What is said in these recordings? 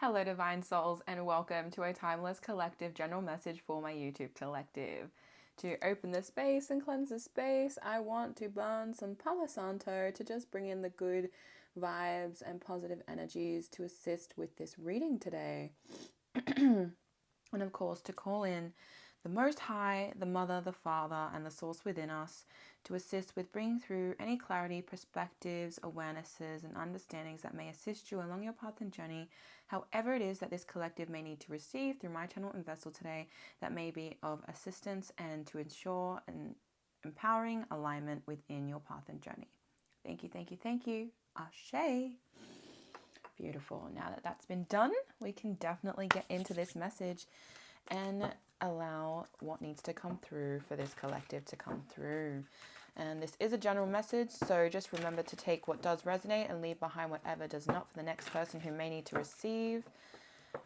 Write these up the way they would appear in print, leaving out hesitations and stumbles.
Hello, Divine Souls, and welcome to a timeless collective general message for my YouTube collective. To open the space and cleanse the space, I want to burn some Palo Santo to just bring in the good vibes and positive energies to assist with this reading today. And of course, to call in the Most High, the Mother, the Father, and the Source within us to assist with bringing through any clarity, perspectives, awarenesses, and understandings that may assist you along your path and journey, however it is that this collective may need to receive through my channel and vessel today that may be of assistance and to ensure an empowering alignment within your path and journey. Thank you, thank you, thank you. Ashe. Beautiful. Now that that's been done, we can definitely get into this message and allow what needs to come through for this collective to come through. And this is a general message, so just remember to take what does resonate and leave behind whatever does not for the next person who may need to receive.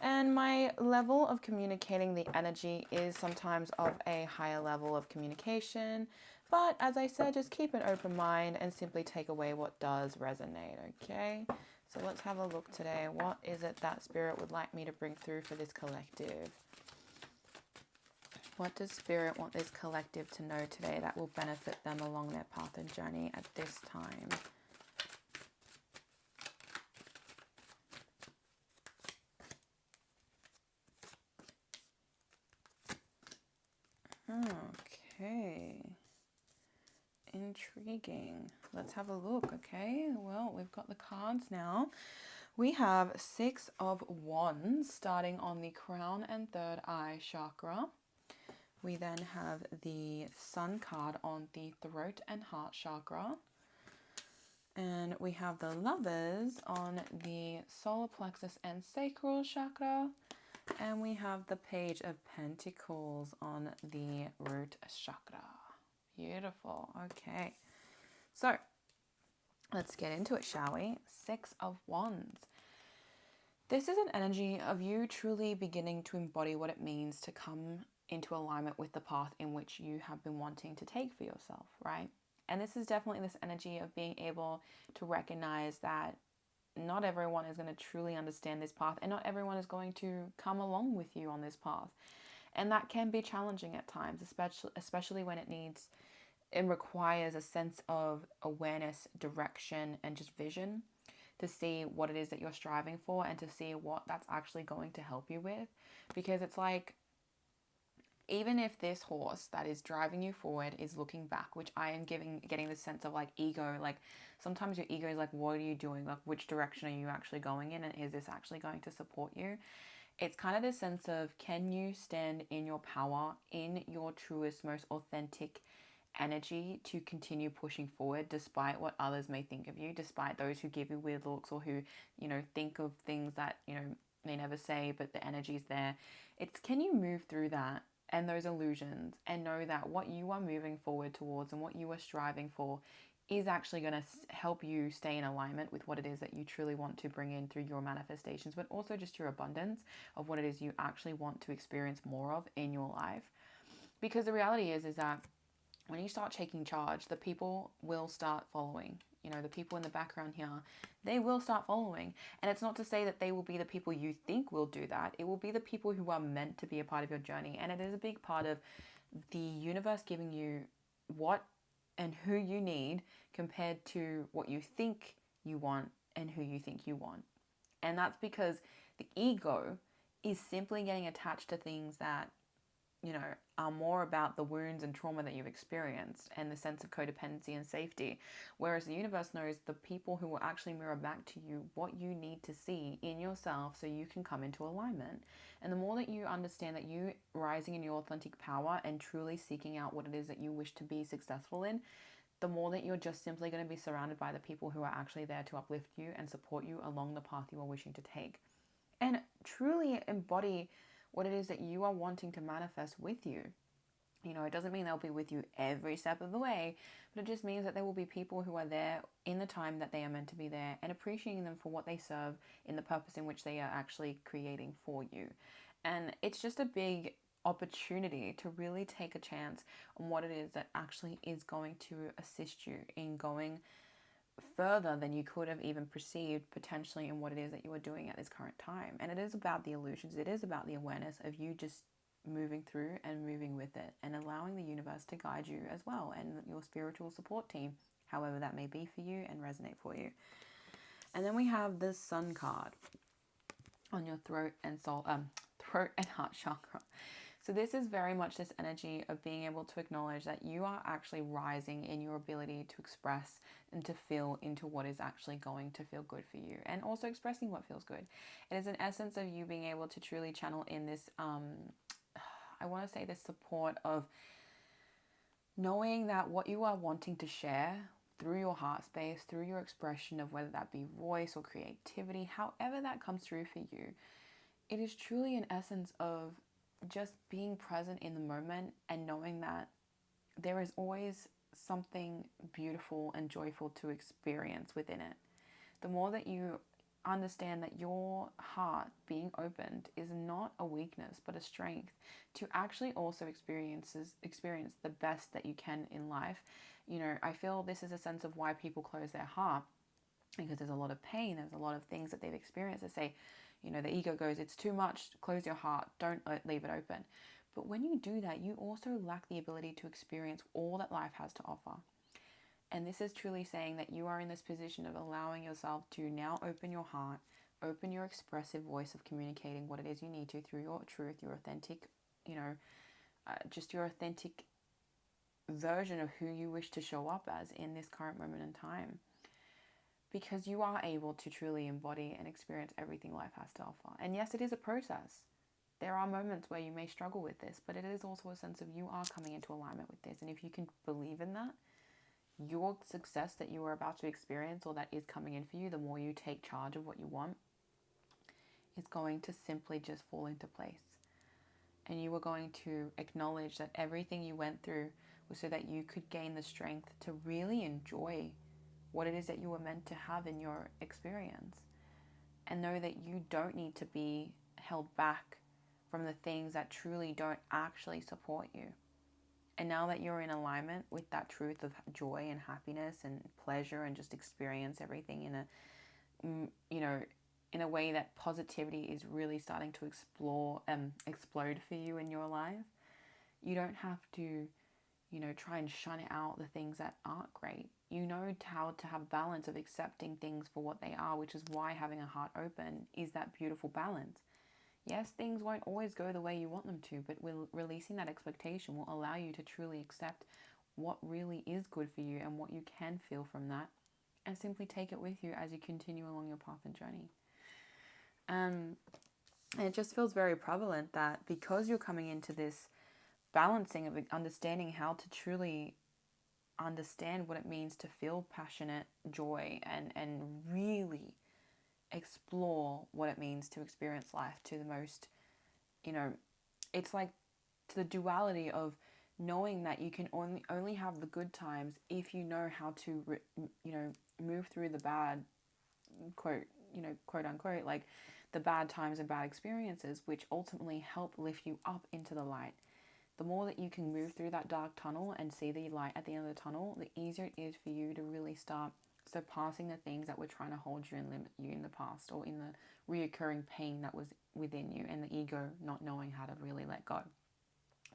And my level of communicating the energy is sometimes of a higher level of communication, but as I said, just keep an open mind and simply take away what does resonate, okay? So let's have a look today. What is it that Spirit would like me to bring through for this collective? What does Spirit want this collective to know today that will benefit them along their path and journey at this time? Okay. Intriguing. Let's have a look, okay? Well, we've got the cards now. We have 6 of Wands starting on the crown and third eye chakra. We then have the Sun card on the throat and heart chakra. And we have the Lovers on the solar plexus and sacral chakra. And we have the Page of Pentacles on the root chakra. Beautiful. Okay. So, let's get into it, shall we? 6 of Wands. This is an energy of you truly beginning to embody what it means to come into alignment with the path in which you have been wanting to take for yourself, right? And this is definitely this energy of being able to recognize that not everyone is going to truly understand this path and not everyone is going to come along with you on this path. And that can be challenging at times, especially when it requires a sense of awareness, direction, and just vision to see what it is that you're striving for and to see what that's actually going to help you with. Because it's like, even if this horse that is driving you forward is looking back, which I am getting this sense of like ego, like sometimes your ego is like, what are you doing? Like, which direction are you actually going in? And is this actually going to support you? It's kind of this sense of, can you stand in your power, in your truest, most authentic energy to continue pushing forward despite what others may think of you, despite those who give you weird looks or who, think of things that, they never say, but the energy's there. It's, can you move through that and those illusions and know that what you are moving forward towards and what you are striving for is actually going to help you stay in alignment with what it is that you truly want to bring in through your manifestations, but also just your abundance of what it is you actually want to experience more of in your life. Because the reality is that when you start taking charge, the people will start following. The people in the background here, they will start following. And it's not to say that they will be the people you think will do that. It will be the people who are meant to be a part of your journey. And it is a big part of the universe giving you what and who you need compared to what you think you want and who you think you want. And that's because the ego is simply getting attached to things that are more about the wounds and trauma that you've experienced and the sense of codependency and safety. Whereas the universe knows the people who will actually mirror back to you what you need to see in yourself so you can come into alignment. And the more that you understand that you rising in your authentic power and truly seeking out what it is that you wish to be successful in, the more that you're just simply going to be surrounded by the people who are actually there to uplift you and support you along the path you are wishing to take. And truly embody what it is that you are wanting to manifest with you. It doesn't mean they'll be with you every step of the way, but it just means that there will be people who are there in the time that they are meant to be there and appreciating them for what they serve in the purpose in which they are actually creating for you. And it's just a big opportunity to really take a chance on what it is that actually is going to assist you in going further than you could have even perceived potentially in what it is that you are doing at this current time. And it is about the illusions. It is about the awareness of you just moving through and moving with it and allowing the universe to guide you as well, and your spiritual support team, however that may be for you and resonate for you. And then we have the Sun card on your throat and heart chakra. So this is very much this energy of being able to acknowledge that you are actually rising in your ability to express and to feel into what is actually going to feel good for you, and also expressing what feels good. It is an essence of you being able to truly channel in this, I want to say, this support of knowing that what you are wanting to share through your heart space, through your expression of whether that be voice or creativity, however that comes through for you, it is truly an essence of just being present in the moment and knowing that there is always something beautiful and joyful to experience within it. The more that you understand that your heart being opened is not a weakness but a strength to actually also experience the best that you can in life. You know, I feel this is a sense of why people close their heart, because there's a lot of pain, there's a lot of things that they've experienced that say, you know, the ego goes, it's too much, close your heart, don't leave it open. But when you do that, you also lack the ability to experience all that life has to offer. And this is truly saying that you are in this position of allowing yourself to now open your heart, open your expressive voice of communicating what it is you need to through your truth, your authentic, just your authentic version of who you wish to show up as in this current moment in time. Because you are able to truly embody and experience everything life has to offer. And yes, it is a process. There are moments where you may struggle with this, but it is also a sense of you are coming into alignment with this. And if you can believe in that, your success that you are about to experience, or that is coming in for you, the more you take charge of what you want, is going to simply just fall into place. And you are going to acknowledge that everything you went through was so that you could gain the strength to really enjoy what it is that you were meant to have in your experience, and know that you don't need to be held back from the things that truly don't actually support you. And now that you're in alignment with that truth of joy and happiness and pleasure, and just experience everything in a way that positivity is really starting to explode for you in your life, you don't have to, try and shun out the things that aren't great. You know how to have balance of accepting things for what they are, which is why having a heart open is that beautiful balance. Yes, things won't always go the way you want them to, but releasing that expectation will allow you to truly accept what really is good for you and what you can feel from that, and simply take it with you as you continue along your path and journey. And it just feels very prevalent that because you're coming into this balancing of understanding how to truly understand what it means to feel passionate joy and really explore what it means to experience life to the most, it's like to the duality of knowing that you can only have the good times if you know how to move through the bad, quote unquote, like the bad times and bad experiences, which ultimately help lift you up into the light. The more that you can move through that dark tunnel and see the light at the end of the tunnel, the easier it is for you to really start surpassing the things that were trying to hold you and limit you in the past, or in the reoccurring pain that was within you and the ego not knowing how to really let go.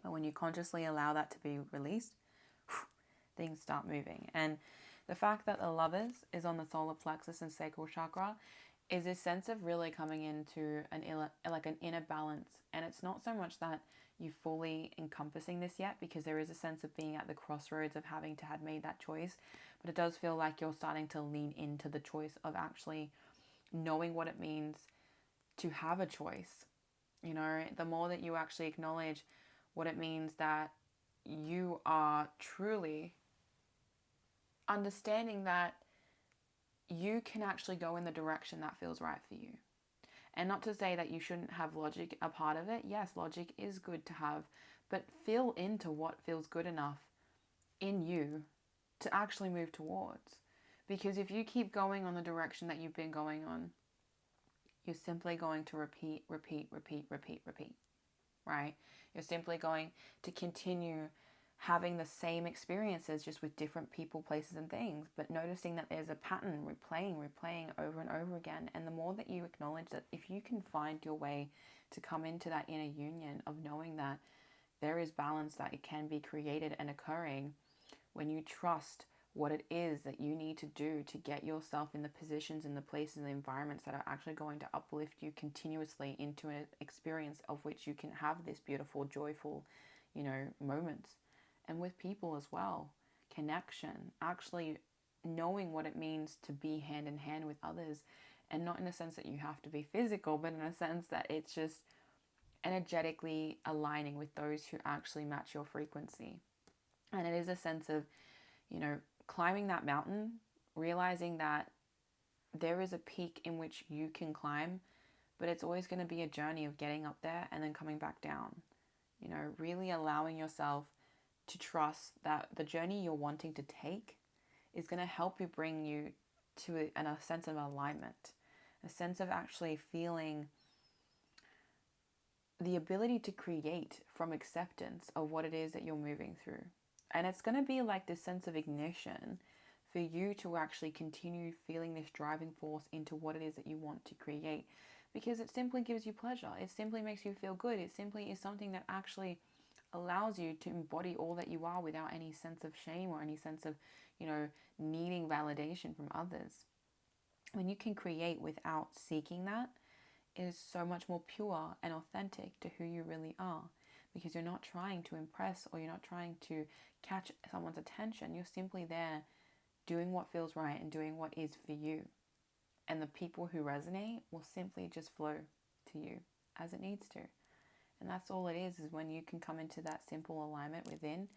But when you consciously allow that to be released, things start moving. And the fact that the Lovers is on the solar plexus and sacral chakra is this sense of really coming into an inner balance. And it's not so much that you fully encompassing this yet, because there is a sense of being at the crossroads of having to have made that choice, but it does feel like you're starting to lean into the choice of actually knowing what it means to have a choice. The more that you actually acknowledge what it means that you are truly understanding that you can actually go in the direction that feels right for you. And not to say that you shouldn't have logic a part of it. Yes, logic is good to have, but feel into what feels good enough in you to actually move towards. Because if you keep going on the direction that you've been going on, you're simply going to repeat, right? You're simply going to continue having the same experiences just with different people, places, and things, but noticing that there's a pattern replaying over and over again. And the more that you acknowledge that, if you can find your way to come into that inner union of knowing that there is balance, that it can be created and occurring, when you trust what it is that you need to do to get yourself in the positions and the places and the environments that are actually going to uplift you continuously into an experience of which you can have this beautiful, joyful, moments. And with people as well, connection, actually knowing what it means to be hand in hand with others, and not in a sense that you have to be physical, but in a sense that it's just energetically aligning with those who actually match your frequency. And it is a sense of, climbing that mountain, realizing that there is a peak in which you can climb, but it's always going to be a journey of getting up there and then coming back down. Really allowing yourself to trust that the journey you're wanting to take is going to help you bring you to a sense of alignment, a sense of actually feeling the ability to create from acceptance of what it is that you're moving through. And it's going to be like this sense of ignition for you to actually continue feeling this driving force into what it is that you want to create, because it simply gives you pleasure. It simply makes you feel good. It simply is something that actually allows you to embody all that you are without any sense of shame or any sense of, needing validation from others. When you can create without seeking that, it is so much more pure and authentic to who you really are, because you're not trying to impress or you're not trying to catch someone's attention. You're simply there doing what feels right and doing what is for you. And the people who resonate will simply just flow to you as it needs to. And that's all it is when you can come into that simple alignment within,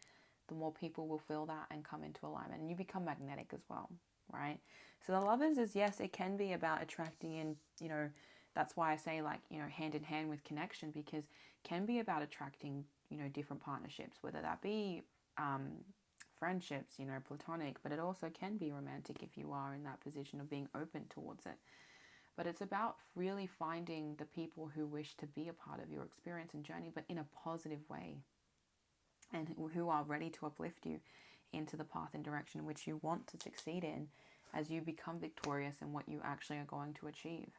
the more people will feel that and come into alignment. And you become magnetic as well, right? So the lovers is, yes, it can be about attracting in, that's why I say hand in hand with connection, because it can be about attracting, different partnerships, whether that be friendships, platonic, but it also can be romantic if you are in that position of being open towards it. But it's about really finding the people who wish to be a part of your experience and journey, but in a positive way, and who are ready to uplift you into the path and direction which you want to succeed in as you become victorious in what you actually are going to achieve.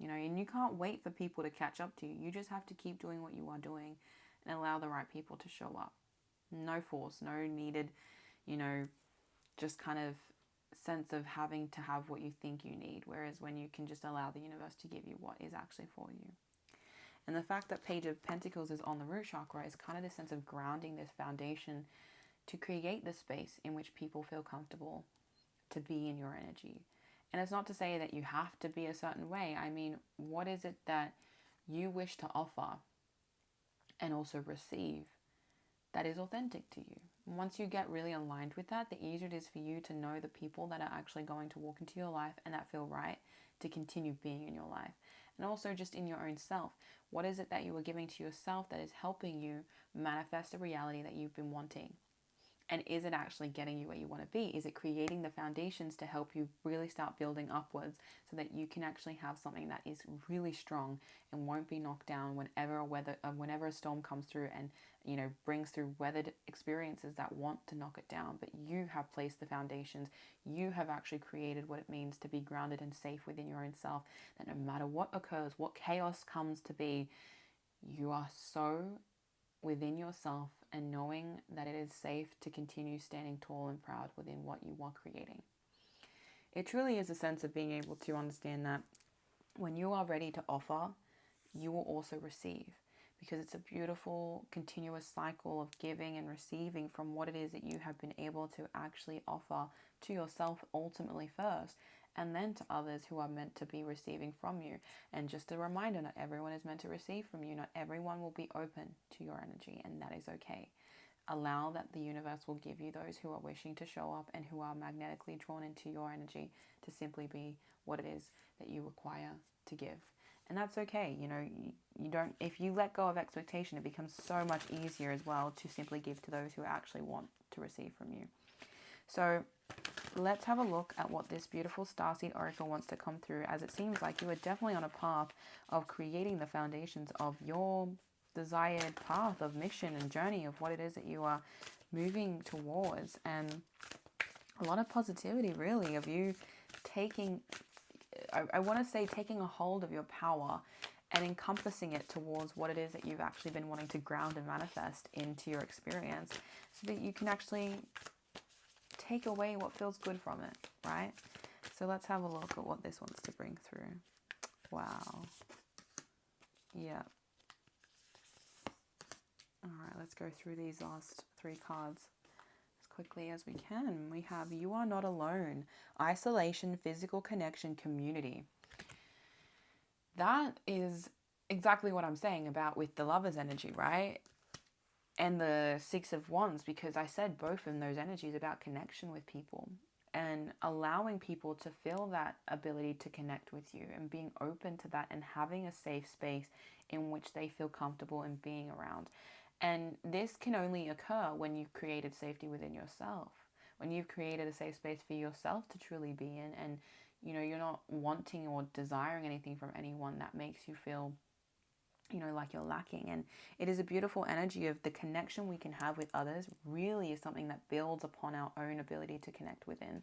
And you can't wait for people to catch up to you. You just have to keep doing what you are doing and allow the right people to show up. No force, no needed, just kind of sense of having to have what you think you need. Whereas when you can just allow the universe to give you what is actually for you. And the fact that Page of Pentacles is on the root chakra is kind of this sense of grounding this foundation to create the space in which people feel comfortable to be in your energy. And it's not to say that you have to be a certain way. I mean, what is it that you wish to offer and also receive that is authentic to you? And once you get really aligned with that, the easier it is for you to know the people that are actually going to walk into your life and that feel right to continue being in your life. And also just in your own self. What is it that you are giving to yourself that is helping you manifest the reality that you've been wanting? And is it actually getting you where you want to be? Is it creating the foundations to help you really start building upwards so that you can actually have something that is really strong and won't be knocked down whenever a storm comes through and brings through weathered experiences that want to knock it down? But you have placed the foundations. You have actually created what it means to be grounded and safe within your own self, that no matter what occurs, what chaos comes to be, you are so within yourself and knowing that it is safe to continue standing tall and proud within what you are creating. It truly is a sense of being able to understand that when you are ready to offer, you will also receive, because it's a beautiful continuous cycle of giving and receiving from what it is that you have been able to actually offer to yourself ultimately first, and then to others who are meant to be receiving from you. And just a reminder, not everyone is meant to receive from you. Not everyone will be open to your energy, and that is okay. Allow that the universe will give you those who are wishing to show up and who are magnetically drawn into your energy to simply be what it is that you require to give. And that's okay. You don't, if you let go of expectation, it becomes so much easier as well to simply give to those who actually want to receive from you. So let's have a look at what this beautiful Starseed Oracle wants to come through, as it seems like you are definitely on a path of creating the foundations of your desired path of mission and journey of what it is that you are moving towards, and a lot of positivity really of you taking, I want to say taking a hold of your power and encompassing it towards what it is that you've actually been wanting to ground and manifest into your experience, so that you can actually take away what feels good from it, right? So let's have a look at what this wants to bring through. Wow. Yeah. All right, let's go through these last 3 cards as quickly as we can. We have you are not alone. Isolation, physical connection, community. That is exactly what I'm saying about with the Lover's energy, right? And the 6 of Wands, because I said both of those energies about connection with people and allowing people to feel that ability to connect with you and being open to that and having a safe space in which they feel comfortable in being around. And this can only occur when you've created safety within yourself, when you've created a safe space for yourself to truly be in, and you're not wanting or desiring anything from anyone that makes you feel like you're lacking. And it is a beautiful energy of the connection we can have with others really is something that builds upon our own ability to connect within.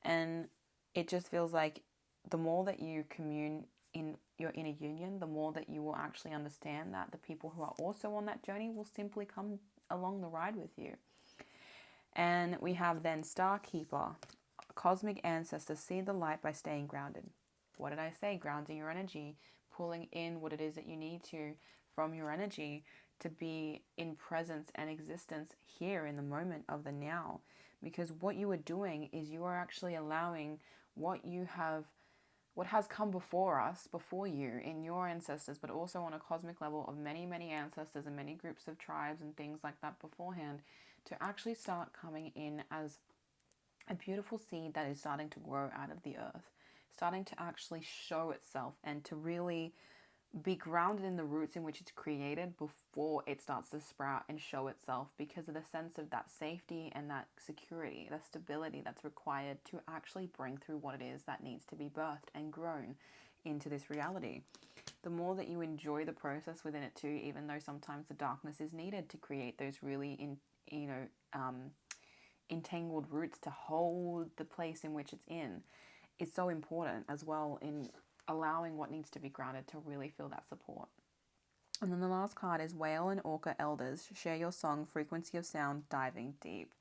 And it just feels like the more that you commune in your inner union, the more that you will actually understand that the people who are also on that journey will simply come along the ride with you. And we have then Star Keeper, cosmic ancestors, see the light by staying grounded. What did I say? Grounding your energy, pulling in what it is that you need to from your energy to be in presence and existence here in the moment of the now. Because what you are doing is you are actually allowing what has come before us, before you, in your ancestors, but also on a cosmic level of many, many ancestors and many groups of tribes and things like that beforehand, to actually start coming in as a beautiful seed that is starting to grow out of the earth, starting to actually show itself and to really be grounded in the roots in which it's created before it starts to sprout and show itself, because of the sense of that safety and that security, the stability that's required to actually bring through what it is that needs to be birthed and grown into this reality. The more that you enjoy the process within it too, even though sometimes the darkness is needed to create those really entangled roots to hold the place in which it's in, is so important as well in allowing what needs to be grounded to really feel that support. And then the last card is Whale and Orca Elders. Share your song, frequency of sound, diving deep.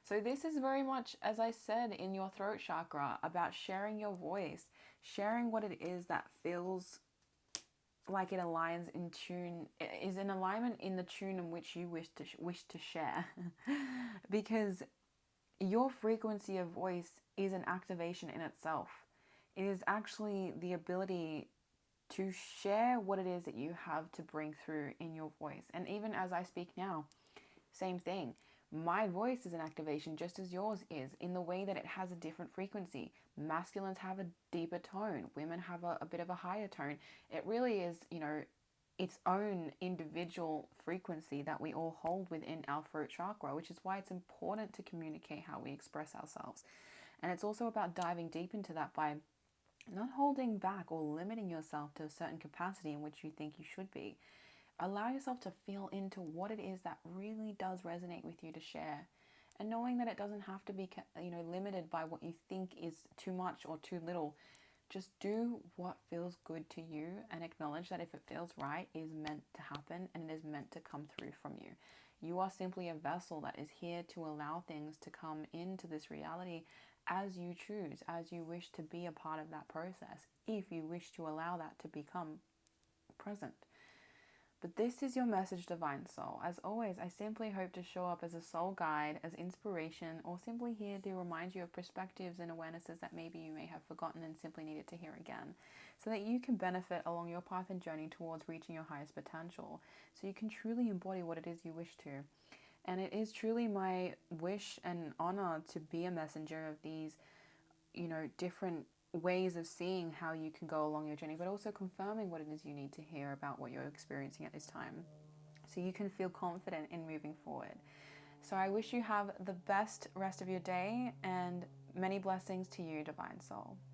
So this is very much, as I said, in your throat chakra, about sharing your voice, sharing what it is that feels like it aligns in tune, is in alignment in the tune in which you wish to share. Because your frequency of voice is an activation in itself. It is actually the ability to share what it is that you have to bring through in your voice. And even as I speak now, same thing. My voice is an activation just as yours is, in the way that it has a different frequency. Masculines have a deeper tone. Women have a bit of a higher tone. It really is, its own individual frequency that we all hold within our throat chakra, which is why it's important to communicate how we express ourselves. And it's also about diving deep into that by not holding back or limiting yourself to a certain capacity in which you think you should be. Allow yourself to feel into what it is that really does resonate with you to share. And knowing that it doesn't have to be, limited by what you think is too much or too little. Just do what feels good to you and acknowledge that if it feels right, it is meant to happen and it is meant to come through from you. You are simply a vessel that is here to allow things to come into this reality as you choose, as you wish to be a part of that process, if you wish to allow that to become present. But this is your message, Divine Soul. As always, I simply hope to show up as a soul guide, as inspiration, or simply here to remind you of perspectives and awarenesses that maybe you may have forgotten and simply needed to hear again, so that you can benefit along your path and journey towards reaching your highest potential, so you can truly embody what it is you wish to. And it is truly my wish and honor to be a messenger of these, different ways of seeing how you can go along your journey, but also confirming what it is you need to hear about what you're experiencing at this time, so you can feel confident in moving forward. So I wish you have the best rest of your day, and many blessings to you, Divine Soul.